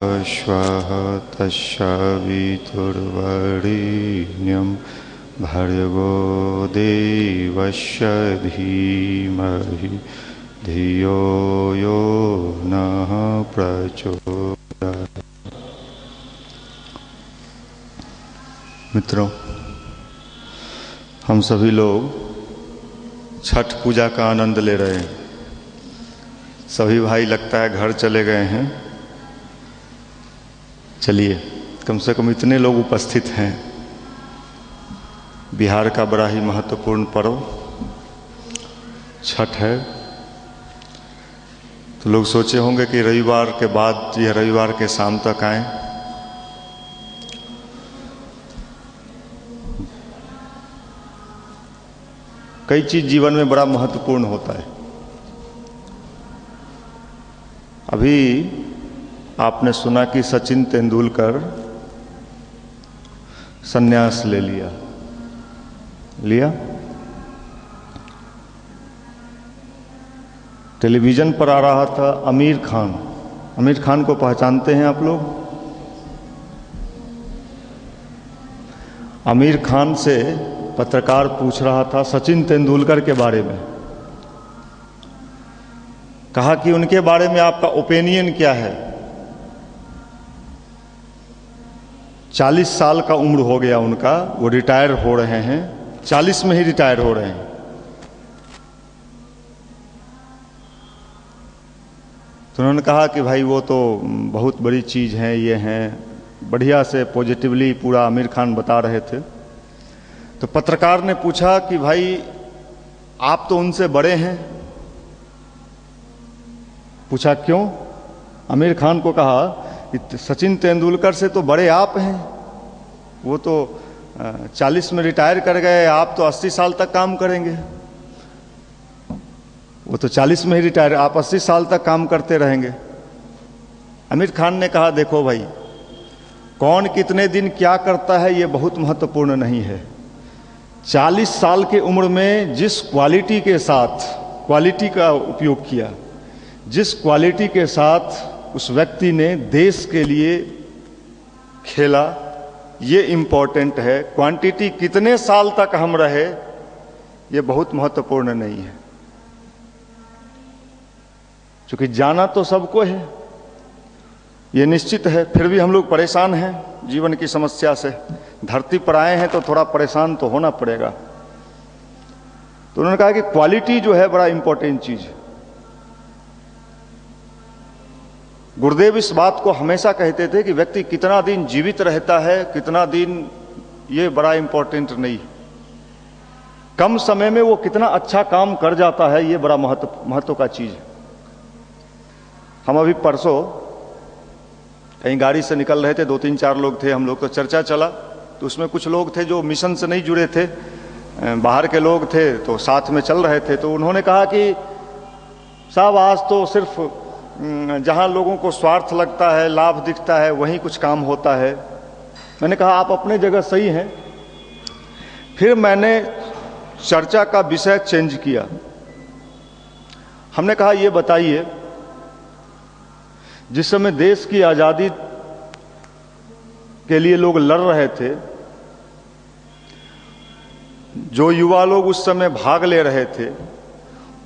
श्वः तस्सवितुर्वरेण्यं भर्गो देवस्य धीमहि धियो यो नः प्रचोदयात्। मित्रों, हम सभी लोग छठ पूजा का आनंद ले रहे हैं। सभी भाई लगता है घर चले गए हैं। चलिए, कम से कम इतने लोग उपस्थित हैं। बिहार का बड़ा ही महत्वपूर्ण पर्व छठ है। तो लोग सोचे होंगे कि रविवार के बाद या रविवार के शाम तक आएं। कई चीज जीवन में बड़ा महत्वपूर्ण होता है। अभी आपने सुना कि सचिन तेंदुलकर संन्यास ले लिया। टेलीविजन पर आ रहा था आमिर खान। आमिर खान को पहचानते हैं आप लोग? आमिर खान से पत्रकार पूछ रहा था सचिन तेंदुलकर के बारे में। कहा कि उनके बारे में आपका ओपिनियन क्या है? 40 साल का उम्र हो गया उनका, वो रिटायर हो रहे हैं, 40 में ही रिटायर हो रहे हैं। तो उन्होंने कहा कि भाई वो तो बहुत बड़ी चीज़ है, ये हैं, बढ़िया से पॉजिटिवली पूरा आमिर खान बता रहे थे। तो पत्रकार ने पूछा कि भाई आप तो उनसे बड़े हैं। पूछा क्यों? आमिर खान को कहा कि सचिन तेंदुलकर से तो बड़े आप हैं। वो तो 40 में रिटायर कर गए, आप तो 80 साल तक काम करेंगे। वो तो 40 में ही रिटायर, आप 80 साल तक काम करते रहेंगे। आमिर खान ने कहा देखो भाई, कौन कितने दिन क्या करता है ये बहुत महत्वपूर्ण नहीं है। 40 साल के उम्र में जिस क्वालिटी के साथ, क्वालिटी का उपयोग किया, जिस क्वालिटी के साथ उस व्यक्ति ने देश के लिए खेला, ये इम्पोर्टेंट है। क्वांटिटी कितने साल तक हम रहे ये बहुत महत्वपूर्ण नहीं है। क्योंकि जाना तो सबको है, ये निश्चित है। फिर भी हम लोग परेशान हैं जीवन की समस्या से। धरती पर आए हैं तो थोड़ा परेशान तो होना पड़ेगा। तो उन्होंने कहा कि क्वालिटी जो है बड़ा इंपॉर्टेंट चीज है। गुरुदेव इस बात को हमेशा कहते थे कि व्यक्ति कितना दिन जीवित रहता है, कितना दिन, ये बड़ा इंपॉर्टेंट नहीं। कम समय में वो कितना अच्छा काम कर जाता है, ये बड़ा महत्व का चीज है। हम अभी परसों कहीं गाड़ी से निकल रहे थे, 2-3-4 लोग थे हम लोग, तो चर्चा चला। तो उसमें कुछ लोग थे जो मिशन से नहीं जुड़े थे, बाहर के लोग थे, तो साथ में चल रहे थे। तो उन्होंने कहा कि साहब आज तो सिर्फ जहां लोगों को स्वार्थ लगता है, लाभ दिखता है, वहीं कुछ काम होता है। मैंने कहा आप अपने जगह सही हैं। फिर मैंने चर्चा का विषय चेंज किया। हमने कहा ये बताइए, जिस समय देश की आजादी के लिए लोग लड़ रहे थे, जो युवा लोग उस समय भाग ले रहे थे,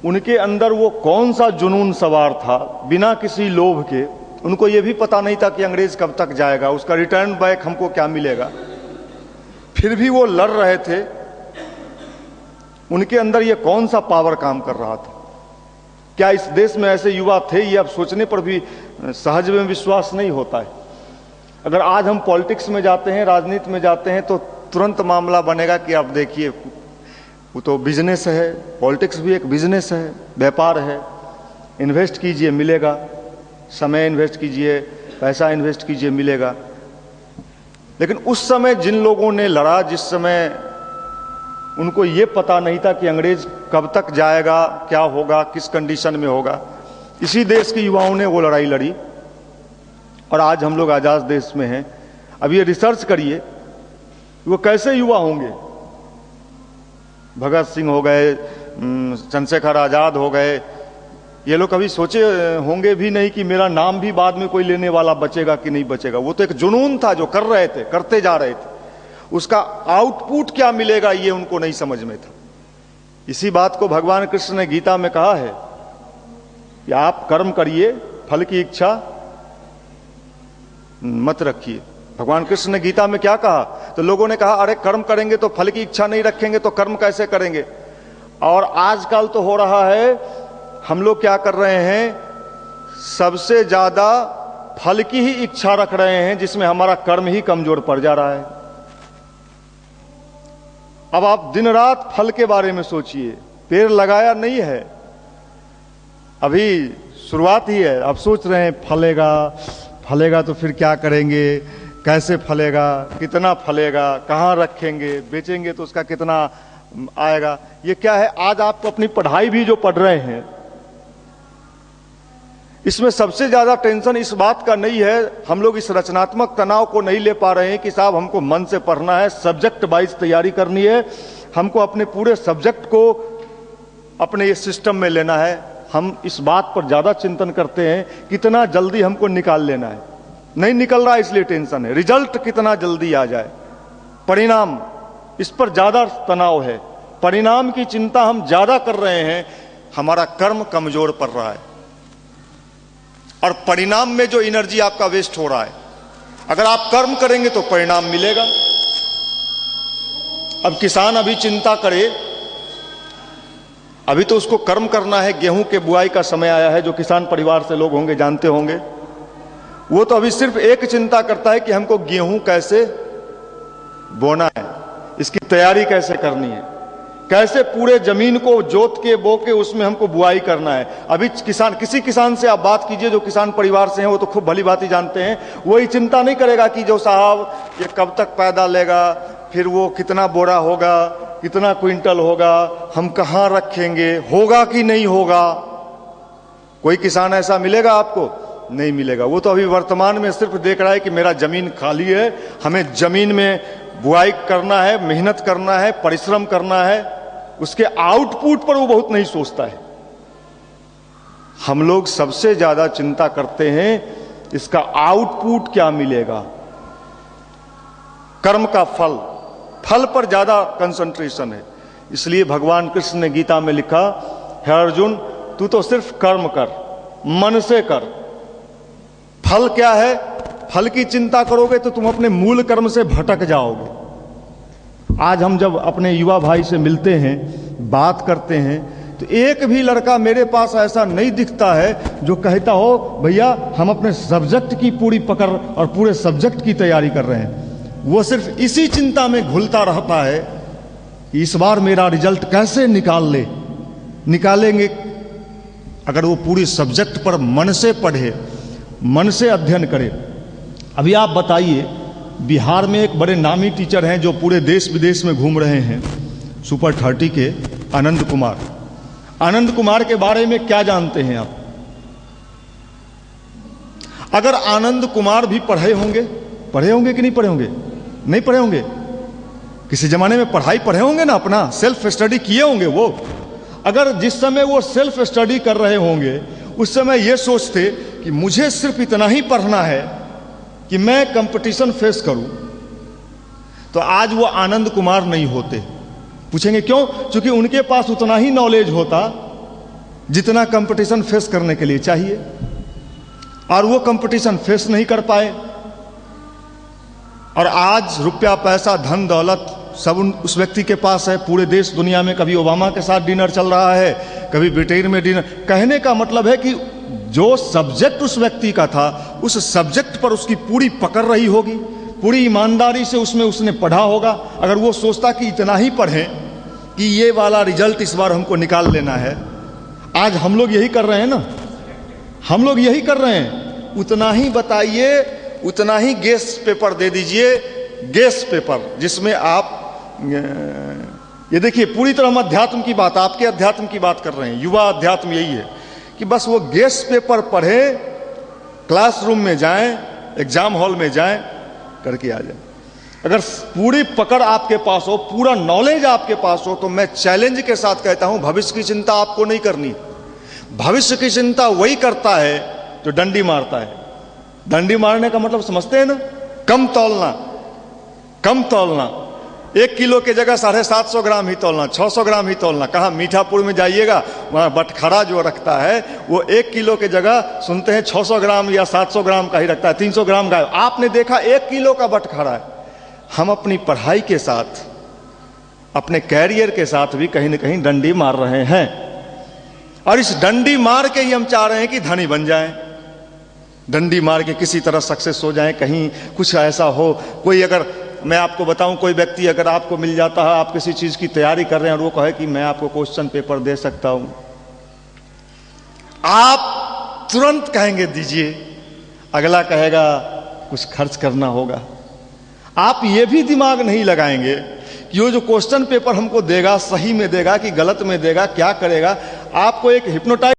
उनके अंदर वो कौन सा जुनून सवार था बिना किसी लोभ के। उनको ये भी पता नहीं था कि अंग्रेज कब तक जाएगा, उसका रिटर्न बैक हमको क्या मिलेगा। फिर भी वो लड़ रहे थे। उनके अंदर ये कौन सा पावर काम कर रहा था? क्या इस देश में ऐसे युवा थे? ये अब सोचने पर भी सहज में विश्वास नहीं होता है। अगर आज हम पॉलिटिक्स में जाते हैं, राजनीति में जाते हैं, तो तुरंत मामला बनेगा कि आप देखिए वो तो बिजनेस है। पॉलिटिक्स भी एक बिजनेस है, व्यापार है। इन्वेस्ट कीजिए मिलेगा, समय इन्वेस्ट कीजिए, पैसा इन्वेस्ट कीजिए मिलेगा। लेकिन उस समय जिन लोगों ने लड़ा, जिस समय उनको ये पता नहीं था कि अंग्रेज कब तक जाएगा, क्या होगा, किस कंडीशन में होगा, इसी देश के युवाओं ने वो लड़ाई लड़ी और आज हम लोग आजाद देश में हैं। अब ये रिसर्च करिए वो कैसे युवा होंगे। भगत सिंह हो गए, चंद्रशेखर आजाद हो गए, ये लोग कभी सोचे होंगे भी नहीं कि मेरा नाम भी बाद में कोई लेने वाला बचेगा कि नहीं बचेगा। वो तो एक जुनून था जो कर रहे थे, करते जा रहे थे। उसका आउटपुट क्या मिलेगा ये उनको नहीं समझ में था। इसी बात को भगवान कृष्ण ने गीता में कहा है कि आप कर्म करिए, फल की इच्छा मत रखिए। भगवान कृष्ण ने गीता में क्या कहा? तो लोगों ने कहा अरे कर्म करेंगे तो फल की इच्छा नहीं रखेंगे तो कर्म कैसे करेंगे। और आजकल तो हो रहा है, हम लोग क्या कर रहे हैं, सबसे ज्यादा फल की ही इच्छा रख रहे हैं, जिसमें हमारा कर्म ही कमजोर पड़ जा रहा है। अब आप दिन रात फल के बारे में सोचिए। पेड़ लगाया नहीं है, अभी शुरुआत ही है, आप सोच रहे हैं फलेगा, फलेगा तो फिर क्या करेंगे, कैसे फलेगा, कितना फलेगा, कहाँ रखेंगे, बेचेंगे तो उसका कितना आएगा। ये क्या है, आज आप अपनी पढ़ाई भी जो पढ़ रहे हैं, इसमें सबसे ज्यादा टेंशन इस बात का नहीं है, हम लोग इस रचनात्मक तनाव को नहीं ले पा रहे हैं कि साहब हमको मन से पढ़ना है, सब्जेक्ट वाइज तैयारी करनी है, हमको अपने पूरे सब्जेक्ट को अपने ये सिस्टम में लेना है। हम इस बात पर ज्यादा चिंतन करते हैं कितना जल्दी हमको निकाल लेना है। नहीं निकल रहा इसलिए टेंशन है। रिजल्ट कितना जल्दी आ जाए, परिणाम, इस पर ज्यादा तनाव है। परिणाम की चिंता हम ज्यादा कर रहे हैं, हमारा कर्म कमजोर पड़ रहा है और परिणाम में जो एनर्जी आपका वेस्ट हो रहा है। अगर आप कर्म करेंगे तो परिणाम मिलेगा। अब किसान अभी चिंता करे, अभी तो उसको कर्म करना है। गेहूं के बुआई का समय आया है, जो किसान परिवार से लोग होंगे जानते होंगे। वो तो अभी सिर्फ एक चिंता करता है कि हमको गेहूं कैसे बोना है, इसकी तैयारी कैसे करनी है, कैसे पूरे जमीन को जोत के बो के उसमें हमको बुआई करना है। अभी किसान, किसी किसान से आप बात कीजिए जो किसान परिवार से हैं, वो तो खूब भली बात ही जानते हैं। वही चिंता नहीं करेगा कि जो साहब ये कब तक पैदा लेगा, फिर वो कितना बोरा होगा, कितना क्विंटल होगा, हम कहां रखेंगे, होगा कि नहीं होगा। कोई किसान ऐसा मिलेगा आपको? नहीं मिलेगा। वो तो अभी वर्तमान में सिर्फ देख रहा है कि मेरा जमीन खाली है, हमें जमीन में बुआई करना है, मेहनत करना है, परिश्रम करना है। उसके आउटपुट पर वो बहुत नहीं सोचता है। हम लोग सबसे ज्यादा चिंता करते हैं इसका आउटपुट क्या मिलेगा, कर्म का फल, फल पर ज्यादा कंसंट्रेशन है। इसलिए भगवान कृष्ण ने गीता में लिखा, हे अर्जुन तू तो सिर्फ कर्म कर, मन से कर। फल क्या है? फल की चिंता करोगे तो तुम अपने मूल कर्म से भटक जाओगे। आज हम जब अपने युवा भाई से मिलते हैं, बात करते हैं, तो एक भी लड़का मेरे पास ऐसा नहीं दिखता है जो कहता हो भैया हम अपने सब्जेक्ट की पूरी पकड़ और पूरे सब्जेक्ट की तैयारी कर रहे हैं। वो सिर्फ इसी चिंता में घुलता रहता है कि इस बार मेरा रिजल्ट कैसे निकालेंगे। अगर वो पूरी सब्जेक्ट पर मन से पढ़े, मन से अध्ययन करे। अभी आप बताइए, बिहार में एक बड़े नामी टीचर हैं जो पूरे देश विदेश में घूम रहे हैं, सुपर 30 के आनंद कुमार। आनंद कुमार के बारे में क्या जानते हैं आप? अगर आनंद कुमार भी पढ़े होंगे कि नहीं पढ़े होंगे? नहीं पढ़े होंगे। किसी जमाने में पढ़ाई पढ़े होंगे ना, अपना सेल्फ स्टडी किए होंगे वो। अगर जिस समय वो सेल्फ स्टडी कर रहे होंगे उस समय ये सोचते कि मुझे सिर्फ इतना ही पढ़ना है कि मैं कंपटीशन फेस करूं, तो आज वो आनंद कुमार नहीं होते। पूछेंगे क्यों? क्योंकि उनके पास उतना ही नॉलेज होता जितना कंपटीशन फेस करने के लिए चाहिए, और वो कंपटीशन फेस नहीं कर पाए। और आज रुपया पैसा धन दौलत सब उस व्यक्ति के पास है पूरे देश दुनिया में। कभी ओबामा के साथ डिनर चल रहा है, कभी ब्रिटेन में डिनर। कहने का मतलब है कि जो सब्जेक्ट उस व्यक्ति का था, उस सब्जेक्ट पर उसकी पूरी पकड़ रही होगी, पूरी ईमानदारी से उसमें उसने पढ़ा होगा। अगर वो सोचता कि इतना ही पढ़ें कि ये वाला रिजल्ट इस बार हमको निकाल लेना है। आज हम लोग यही कर रहे हैं ना, हम लोग यही कर रहे हैं। उतना ही बताइए, उतना ही गेस पेपर दे दीजिए, गेस पेपर जिसमें आप ये देखिए पूरी तरह हम अध्यात्म की बात, आपके अध्यात्म की बात कर रहे हैं। युवा अध्यात्म यही है कि बस वो गेस पेपर पढ़े, क्लासरूम में जाएं, एग्जाम हॉल में जाएं, करके आ जाए। अगर पूरी पकड़ आपके पास हो, पूरा नॉलेज आपके पास हो, तो मैं चैलेंज के साथ कहता हूं भविष्य की चिंता आपको नहीं करनी। भविष्य की चिंता वही करता है जो डंडी मारता है। डंडी मारने का मतलब समझते हैं ना, कम तौलना, कम तौलना। 1 किलो की जगह 750 ग्राम ही तौलना, 600 ग्राम ही तौलना। कहाँ मीठापुर में जाइएगा, वहाँ बटखरा जो रखता है वो 1 किलो की जगह सुनते हैं 600 ग्राम या 700 ग्राम का ही रखता है, 300 ग्राम का। आपने देखा 1 किलो का बटखरा है। हम अपनी पढ़ाई के साथ, अपने कैरियर के साथ भी कहीं ना कहीं डंडी मार रहे हैं, और इस डंडी मार के ही हम चाह रहे हैं कि धनी बन जाएं, डंडी मार के किसी तरह सक्सेस हो जाएं, कहीं कुछ ऐसा हो। कोई अगर, मैं आपको बताऊं, कोई व्यक्ति अगर आपको मिल जाता है, आप किसी चीज की तैयारी कर रहे हैं और वो कहे कि मैं आपको क्वेश्चन पेपर दे सकता हूं, आप तुरंत कहेंगे दीजिए। अगला कहेगा कुछ खर्च करना होगा। आप ये भी दिमाग नहीं लगाएंगे कि वो जो क्वेश्चन पेपर हमको देगा सही में देगा कि गलत में देगा, क्या करेगा। आपको एक हिप्नोटाइज